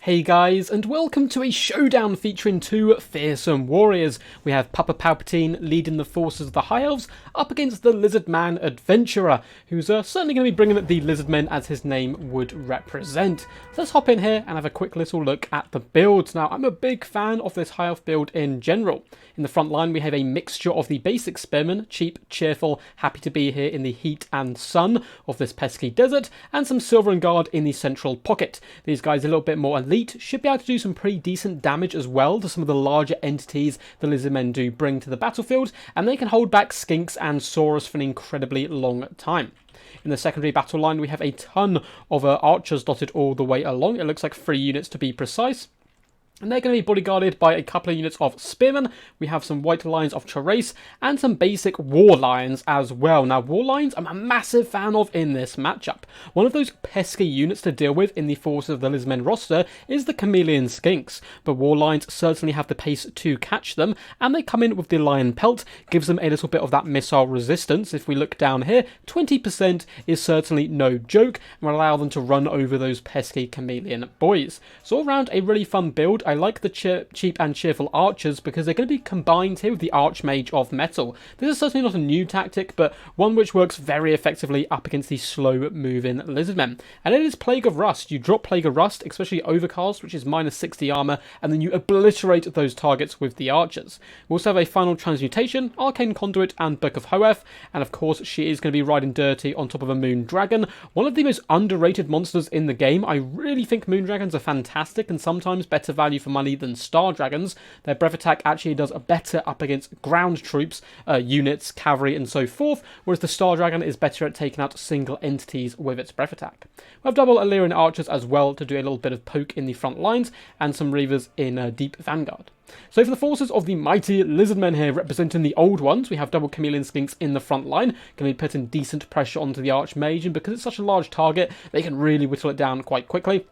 Hey guys, and welcome to a showdown featuring two fearsome warriors. We have Papa Palpatine leading the forces of the High Elves up against the Lizardman adventurer, who's certainly going to be bringing the Lizardmen as his name would represent. So let's hop in here and have a quick little look at the builds. Now, I'm a big fan of this High Elf build in general. In the front line, we have a mixture of the basic spearmen, cheap, cheerful, happy to be here in the heat and sun of this pesky desert, and some Silver and Guard in the central pocket. These guys are a little bit more elite, should be able to do some pretty decent damage as well to some of the larger entities the Lizardmen do bring to the battlefield, and they can hold back Skinks and Saurus for an incredibly long time. In the secondary battle line, we have a ton of archers dotted all the way along. It looks like 3 units to be precise. And they're going to be bodyguarded by a couple of units of spearmen. We have some white lions of Charace and some basic war lions as well. Now, war lions I'm a massive fan of in this matchup. One of those pesky units to deal with in the forces of the Lizardmen roster is the chameleon skinks. But war lions certainly have the pace to catch them, and they come in with the lion pelt, gives them a little bit of that missile resistance. If we look down here, 20% is certainly no joke, and will allow them to run over those pesky chameleon boys. So all around, a really fun build. I like the cheap and cheerful archers because they're going to be combined here with the Archmage of Metal. This is certainly not a new tactic, but one which works very effectively up against these slow-moving Lizardmen. And it is Plague of Rust. You drop Plague of Rust, especially Overcast, which is minus 60 armor, and then you obliterate those targets with the archers. We also have a Final Transmutation, Arcane Conduit, and Book of Hoeth, and of course she is going to be riding dirty on top of a Moon Dragon. One of the most underrated monsters in the game. I really think Moon Dragons are fantastic and sometimes better value for money than Star Dragons. Their breath attack actually does better up against ground troops, units, cavalry, and so forth, whereas the Star Dragon is better at taking out single entities with its breath attack. We have double Illyrian archers as well to do a little bit of poke in the front lines, and some Reavers in deep vanguard. So for the forces of the mighty Lizardmen here, representing the old ones, we have double chameleon skinks in the front line, going to be putting decent pressure onto the Archmage, and because it's such a large target, they can really whittle it down quite quickly.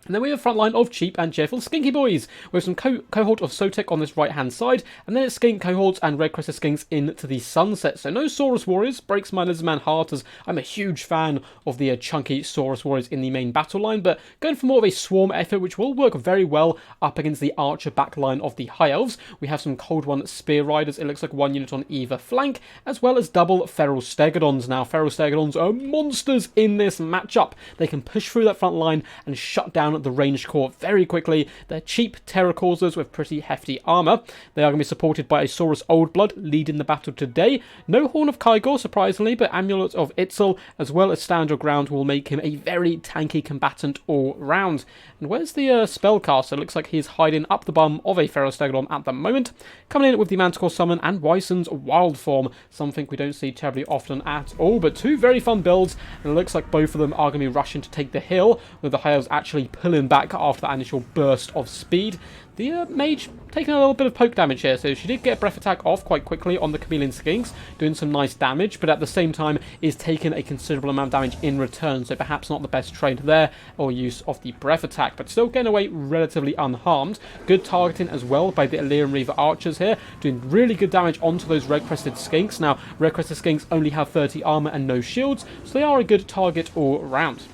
And then we have a front line of cheap and cheerful Skinky boys, with some cohort of Sotek on this right-hand side, and then it's Skink cohorts and Red Crested Skinks into the sunset. So no Saurus warriors, breaks my Lizardman heart as I'm a huge fan of the chunky Saurus warriors in the main battle line, but going for more of a swarm effort, which will work very well up against the archer backline of the High Elves. We have some Cold One Spear Riders, it looks like 1 unit on either flank, as well as double Feral Stegodons. Now, Feral Stegodons are monsters in this matchup. They can push through that front line and shut down the ranged core very quickly. They're cheap terror causers with pretty hefty armor. They are going to be supported by a Saurus Old Blood leading the battle today. No Horn of Kygor, surprisingly, but Amulet of Itzel, as well as Stand Your Ground, will make him a very tanky combatant all round. And where's the spellcaster? It looks like he's hiding up the bum of a Feral Stegodon at the moment. Coming in with the Manticore Summon and Wyson's Wild Form, something we don't see terribly often at all, but two very fun builds, and it looks like both of them are going to be rushing to take the hill, with the High Elves actually pulling back after that initial burst of speed. The mage taking a little bit of poke damage here, so she did get breath attack off quite quickly on the chameleon skinks, doing some nice damage, but at the same time is taking a considerable amount of damage in return, so perhaps not the best trade there or use of the breath attack, but still getting away relatively unharmed. Good targeting as well by the Illyrian Reaver archers here, doing really good damage onto those red crested skinks. Now, red crested skinks only have 30 armor and no shields, so they are a good target all around.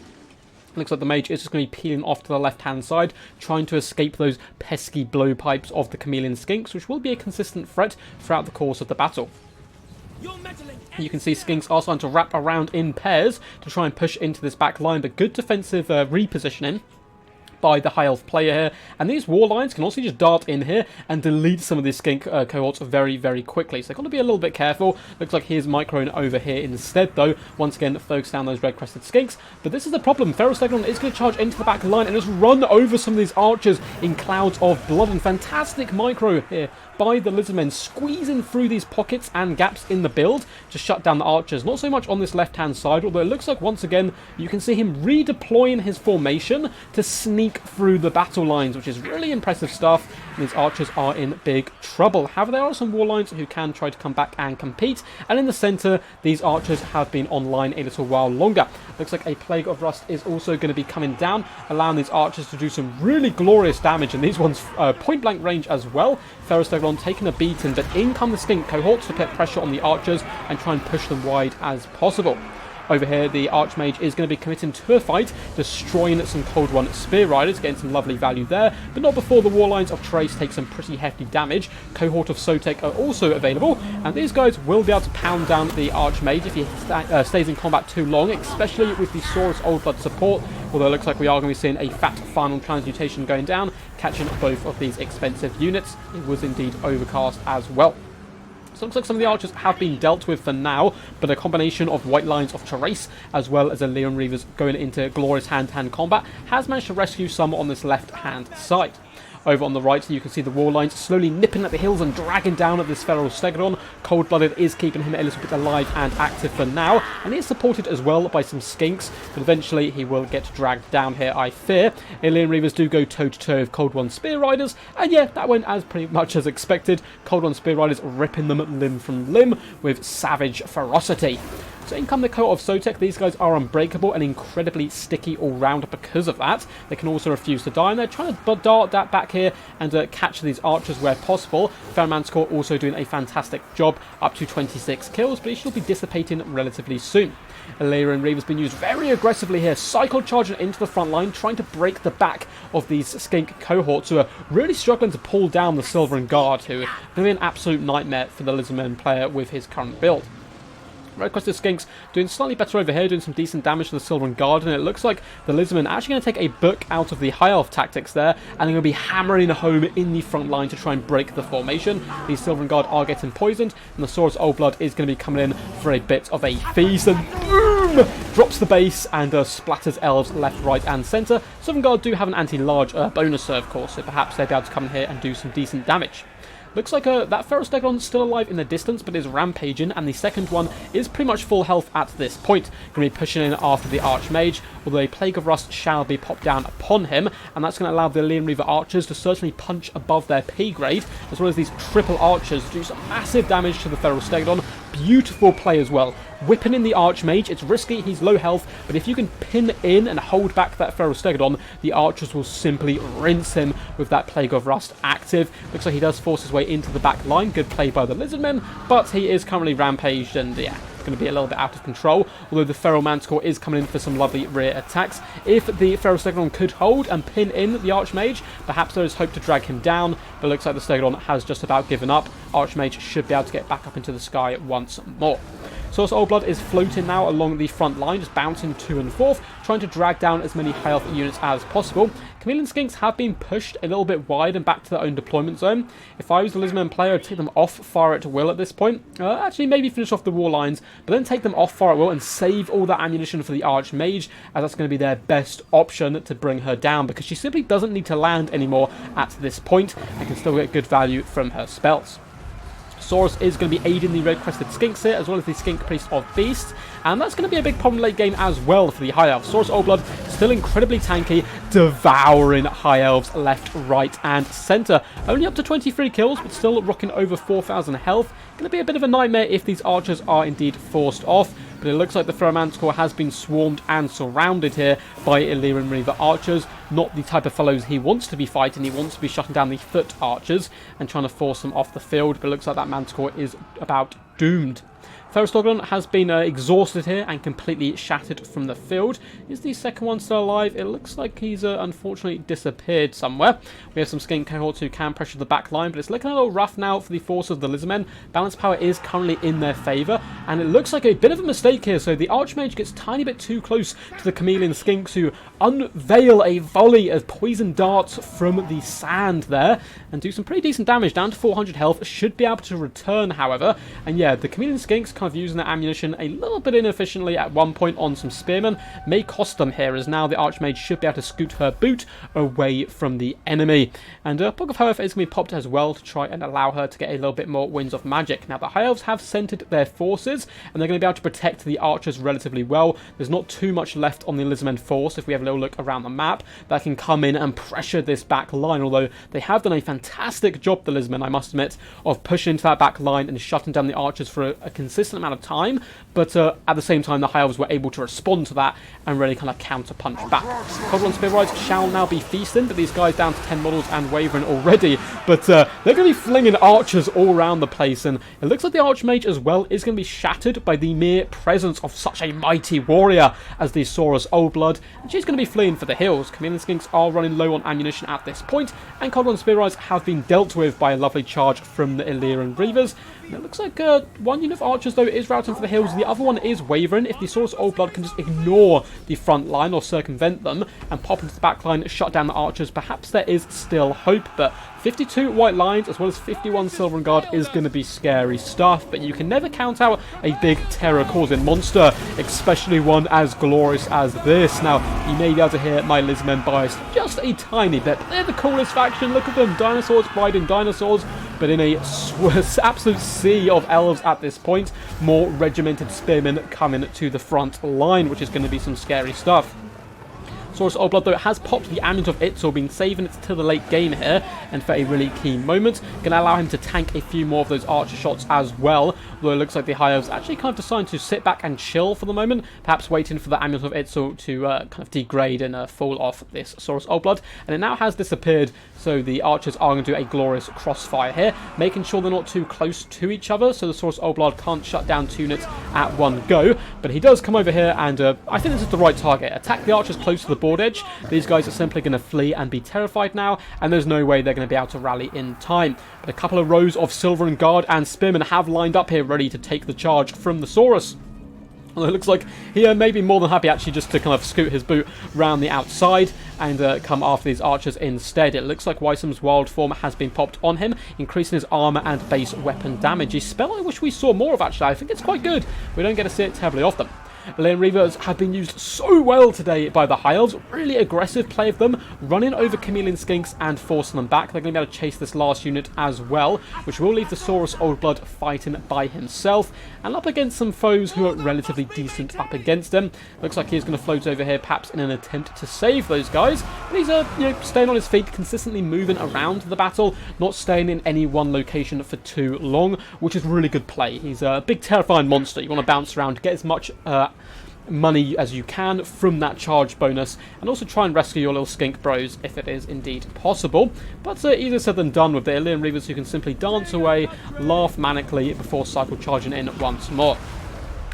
Looks like the mage is just going to be peeling off to the left-hand side, trying to escape those pesky blowpipes of the chameleon skinks, which will be a consistent threat throughout the course of the battle. You can see Skinks are starting to wrap around in pairs to try and push into this back line, but good defensive repositioning by the High Elf player here, and these War Lions can also just dart in here and delete some of these Skink cohorts very, very quickly, so they've got to be a little bit careful. Looks like here's Microne over here instead, though, once again focus down those red crested Skinks, but this is the problem. Feral Stegodon is going to charge into the back line and just run over some of these archers in clouds of blood, and fantastic micro here by the Lizardmen, squeezing through these pockets and gaps in the build to shut down the archers. Not so much on this left-hand side, although it looks like once again you can see him redeploying his formation to sneak through the battle lines, which is really impressive stuff. And these archers are in big trouble. However, there are some war lions who can try to come back and compete, and in the centre, these archers have been online a little while longer. Looks like a Plague of Rust is also going to be coming down, allowing these archers to do some really glorious damage, and these ones point-blank range as well. Feral Stegodon taking a beating, but in come the Skink cohorts to put pressure on the archers and try and push them wide as possible. Over here, the Archmage is going to be committing to a fight, destroying some Cold One Spear Riders, getting some lovely value there, but not before the Warlines of Trace take some pretty hefty damage. Cohort of Sotek are also available, and these guys will be able to pound down the Archmage if he stays in combat too long, especially with the Saurus Old Blood support, although it looks like we are going to be seeing a fat final transmutation going down, catching both of these expensive units. It was indeed overcast as well. So it looks like some of the archers have been dealt with for now, but a combination of White Lines of Trace as well as a Leon Reavers going into glorious hand-to-hand combat has managed to rescue some on this left-hand side. Over on the right, you can see the Warlines slowly nipping at the heels and dragging down at this Feral Stegodon. Cold-Blooded is keeping him a little bit alive and active for now, and he is supported as well by some Skinks, but eventually he will get dragged down here, I fear. Alien Reavers do go toe-to-toe with Cold One Spear Riders, and yeah, that went as pretty much as expected. Cold One Spear Riders ripping them limb from limb with savage ferocity. So in come the coat of Sotek. These guys are unbreakable and incredibly sticky all round because of that. They can also refuse to die, and they're trying to dart that back here and catch these archers where possible. Ferromanticore also doing a fantastic job, up to 26 kills, but he should be dissipating relatively soon. Illyrian Reaver's been used very aggressively here, cycle charging into the front line, trying to break the back of these Skink cohorts who are really struggling to pull down the Silveren Guard, who are going to be an absolute nightmare for the Lizardmen player with his current build. Red-Crested Skinks doing slightly better over here, doing some decent damage to the Silveren Guard, and it looks like the Lizardmen are actually going to take a book out of the High Elf tactics there, and they're going to be hammering home in the front line to try and break the formation. The Silveren Guard are getting poisoned, and the Saurus Old Blood is going to be coming in for a bit of a feast, and boom! Drops the base and splatters Elves left, right, and centre. Silveren Guard do have an anti-large bonus, of course, so perhaps they'll be able to come in here and do some decent damage. Looks like that Feral Stegodon's still alive in the distance, but is rampaging, and the second one is pretty much full health at this point. Going to be pushing in after the Archmage, although a Plague of Rust shall be popped down upon him, and that's going to allow the Leon Reaver archers to certainly punch above their pay grade, as well as these triple archers do some massive damage to the Feral Stegodon. Beautiful play as well. Whipping in the Archmage, it's risky, he's low health, but if you can pin in and hold back that Feral Stegodon, the archers will simply rinse him with that Plague of Rust active. Looks like he does force his way into the back line. Good play by the Lizardmen, but he is currently rampaged, and yeah, going to be a little bit out of control, although the Feral Manticore is coming in for some lovely rear attacks. If the Feral Stegodon could hold and pin in the Archmage, perhaps there is hope to drag him down, but it looks like the Stegodon has just about given up. Archmage should be able to get back up into the sky once more. Saurus Old Blood is floating now along the front line, just bouncing to and forth, trying to drag down as many high health units as possible. Chameleon Skinks have been pushed a little bit wide and back to their own deployment zone. If I was the Lizardmen player, I'd take them off far at will at this point. Actually, maybe finish off the war lines, but then take them off far at will and save all that ammunition for the Archmage, as that's going to be their best option to bring her down, because she simply doesn't need to land anymore at this point and can still get good value from her spells. Saurus is going to be aiding the Red-Crested Skinks here, as well as the Skink Priest of Beasts, and that's going to be a big problem late game as well for the High Elves. Saurus Old Blood still incredibly tanky, devouring High Elves left, right, and centre. Only up to 23 kills, but still rocking over 4,000 health. Going to be a bit of a nightmare if these archers are indeed forced off, but it looks like the Ferromanticore has been swarmed and surrounded here by Illyrian Reaver archers. Not the type of fellows he wants to be fighting. He wants to be shutting down the foot archers and trying to force them off the field, but it looks like that Manticore is about doomed. Feral Stegodon has been exhausted here and completely shattered from the field. Is the second one still alive? It looks like he's unfortunately disappeared somewhere. We have some Skink cohorts who can pressure the back line, but it's looking a little rough now for the force of the Lizardmen. Balance power is currently in their favour, and it looks like a bit of a mistake here. So the Archmage gets a tiny bit too close to the Chameleon Skinks, who unveil a volley of poison darts from the sand there and do some pretty decent damage, down to 400 health. Should be able to return, however, and yeah, the Chameleon Skinks of using that ammunition a little bit inefficiently at one point on some spearmen may cost them here, as now the Archmage should be able to scoot her boot away from the enemy. And Pog of however is going to be popped as well to try and allow her to get a little bit more winds of magic. Now the High Elves have centered their forces, and they're going to be able to protect the archers relatively well. There's not too much left on the Lizardmen force. If we have a little look around the map, that can come in and pressure this back line, although they have done a fantastic job, the Lizardmen, I must admit, of pushing into that back line and shutting down the archers for a consistent amount of time, but at the same time the High Elves were able to respond to that and really kind of counter-punch back. Codron Spearrides shall now be feasting, but these guys down to 10 models and wavering already, but they're going to be flinging archers all around the place, and it looks like the Archmage as well is going to be shattered by the mere presence of such a mighty warrior as the Saurus Oldblood, and she's going to be fleeing for the hills. Chameleon Skinks are running low on ammunition at this point, and Codron Spearrides have been dealt with by a lovely charge from the Illyrian Reavers. And it looks like one unit of archers, though, is routing for the hills. The other one is wavering. If the Saurus Oldblood can just ignore the front line or circumvent them and pop into the back line, shut down the archers, perhaps there is still hope. But 52 white lines as well as 51 Silver and Guard is going to be scary stuff. But you can never count out a big terror-causing monster, especially one as glorious as this. Now, you may be able to hear my Lizardmen bias just a tiny bit, but they're the coolest faction. Look at them, dinosaurs riding dinosaurs, but in a absolute sea of elves at this point. More regimented spearmen coming to the front line, which is going to be some scary stuff. Saurus Oldblood, though, has popped the Amulet of Itzel, been saving it till the late game here, and for a really key moment, going to allow him to tank a few more of those archer shots as well, although it looks like the High Elves actually kind of decided to sit back and chill for the moment, perhaps waiting for the Amulet of Itzel to kind of degrade and fall off this Saurus Oldblood, and it now has disappeared, so the archers are going to do a glorious crossfire here, making sure they're not too close to each other, so the Saurus Oldblood can't shut down two units at one go, but he does come over here, and I think this is the right target. Attack the archers close to the board edge. These guys are simply going to flee and be terrified now, and there's no way they're going to be able to rally in time. But a couple of rows of Silver and Guard and Spearmen have lined up here ready to take the charge from the Saurus. Well, it looks like he may be more than happy actually just to kind of scoot his boot round the outside and come after these archers instead. It looks like Wysam's Wild Form has been popped on him, increasing his armour and base weapon damage. A spell I wish we saw more of actually. I think it's quite good. We don't get to see it terribly often. Illyrian Reavers have been used so well today by the High Elves. Really aggressive play of them, running over Chameleon Skinks and forcing them back. They're going to be able to chase this last unit as well, which will leave the Saurus Oldblood fighting by himself and up against some foes who are relatively decent up against him. Looks like he's going to float over here, perhaps in an attempt to save those guys. But he's staying on his feet, consistently moving around the battle, not staying in any one location for too long, which is really good play. He's a big, terrifying monster. You want to bounce around, get as much money as you can from that charge bonus, and also try and rescue your little skink bros if it is indeed possible. But easier said than done with the Illyrian Reavers, who can simply dance away, laugh manically before cycle charging in once more.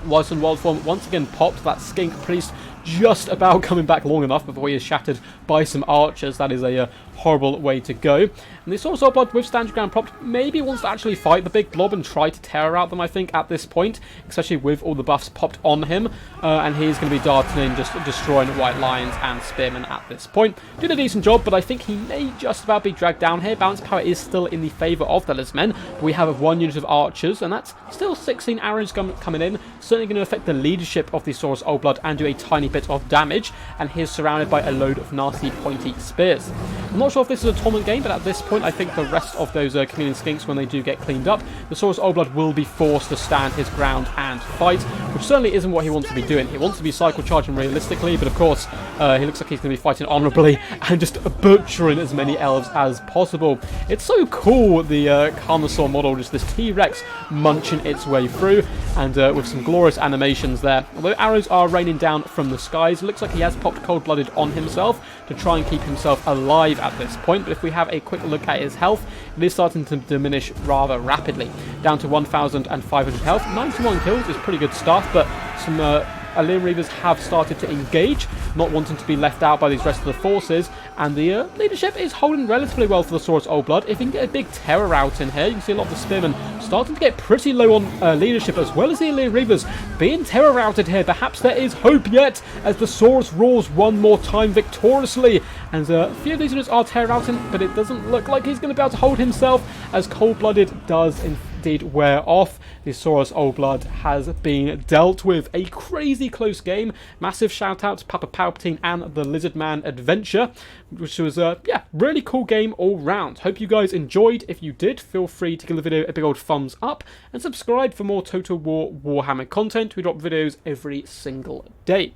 Wyson Wild Form once again popped that skink priest, just about coming back long enough before he is shattered by some archers. That is a horrible way to go. And the Saurus Oldblood with Stand Your Ground propped maybe wants to actually fight the big blob and try to terror out them, I think, at this point, especially with all the buffs popped on him. And he's going to be darting in, just destroying white lions and spearmen at this point. Did a decent job, but I think he may just about be dragged down here. Balance power is still in the favour of the Lizardmen. We have one unit of archers, and that's still 16 arrows coming in. Certainly going to affect the leadership of the Saurus Oldblood and do a tiny bit of damage, and he's surrounded by a load of nasty pointy spears. I'm not sure if this is a tournament game, but at this point I think the rest of those Chameleon Skinks, when they do get cleaned up, the Saurus Oldblood will be forced to stand his ground and fight, which certainly isn't what he wants to be doing. He wants to be cycle charging realistically, but of course he looks like he's going to be fighting honourably and just butchering as many elves as possible. It's so cool, the Carnosaur model, just this T-Rex munching its way through, and with some glorious animations there. Although arrows are raining down from the skies, it looks like he has popped Cold-Blooded on himself to try and keep himself alive at this point, but if we have a quick look at his health, it is starting to diminish rather rapidly. Down to 1,500 health. 91 kills is pretty good stuff, but some Illyrian Reavers have started to engage, not wanting to be left out by these rest of the forces, and the leadership is holding relatively well for the Saurus Oldblood. If we can get a big terror out in here, you can see a lot of the spearmen starting to get pretty low on leadership, as well as the Illyrian Reavers being terror routed here. Perhaps there is hope yet, as the Saurus roars one more time victoriously, and a few of these units are terror routing, but it doesn't look like he's going to be able to hold himself, as Cold-Blooded does indeed wear off. The Saurus Oldblood has been dealt with. A crazy close game. Massive shout out to Papa Palpatine and the Lizardman adventure, which was really cool game all round. Hope you guys enjoyed. If you did, feel free to give the video a big old thumbs up and subscribe for more Total War Warhammer content. We drop videos every single day.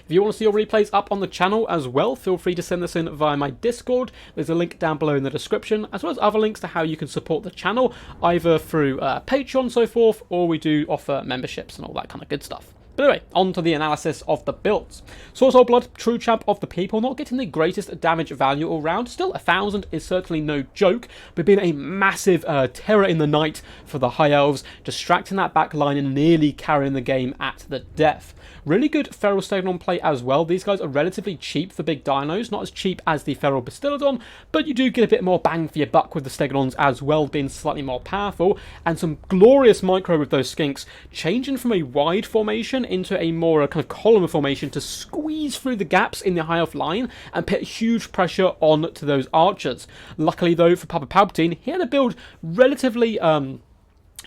If If you want to see your replays up on the channel as well, feel free to send this in via my Discord. There's a link down below in the description, as well as other links to how you can support the channel, either through Patreon and so forth, or we do offer memberships and all that kind of good stuff. But anyway, on to the analysis of the builds. Source of Blood, true champ of the people, not getting the greatest damage value all round. Still, 1,000 is certainly no joke, but being a massive terror in the night for the High Elves, distracting that back line and nearly carrying the game at the death. Really good Feral Stegodon play as well. These guys are relatively cheap for big dinos, not as cheap as the Feral Bastillodon, but you do get a bit more bang for your buck with the Stegodons as well, being slightly more powerful, and some glorious micro with those skinks, changing from a wide formation into a more kind of column formation to squeeze through the gaps in the High Elf line and put huge pressure on to those archers. Luckily though for Papa Palpatine, he had a build relatively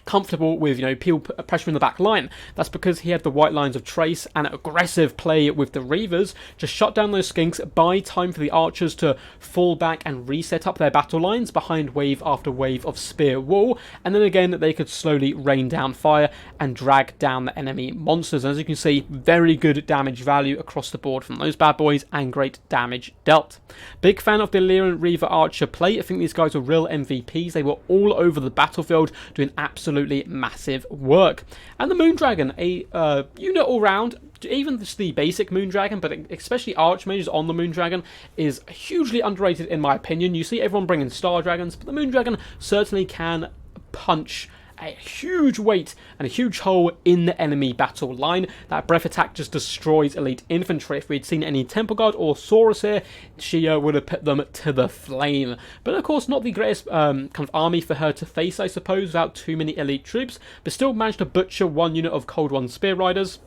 comfortable with, people pressure in the back line. That's because he had the white lines of trace and aggressive play with the Reavers to shut down those skinks, buy time for the archers to fall back and reset up their battle lines behind wave after wave of spear wall, and then again they could slowly rain down fire and drag down the enemy monsters. And as you can see, very good damage value across the board from those bad boys and great damage dealt. Big fan of the Lyran Reaver Archer play. I think these guys were real MVPs. They were all over the battlefield doing absolutely massive work. And the Moondragon, a unit all round, even just the basic Moondragon, but especially Archmages on the Moondragon, is hugely underrated in my opinion. You see everyone bringing Star Dragons, but the Moondragon certainly can punch a huge weight and a huge hole in the enemy battle line. That breath attack just destroys elite infantry. If we'd seen any Temple Guard or Saurus here, she would have put them to the flame. But of course, not the greatest kind of army for her to face, I suppose, without too many elite troops, but still managed to butcher one unit of Cold One Spear Riders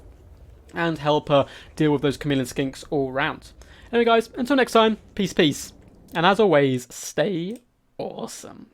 and help her deal with those chameleon skinks all round. Anyway guys, until next time, peace, and as always, stay awesome.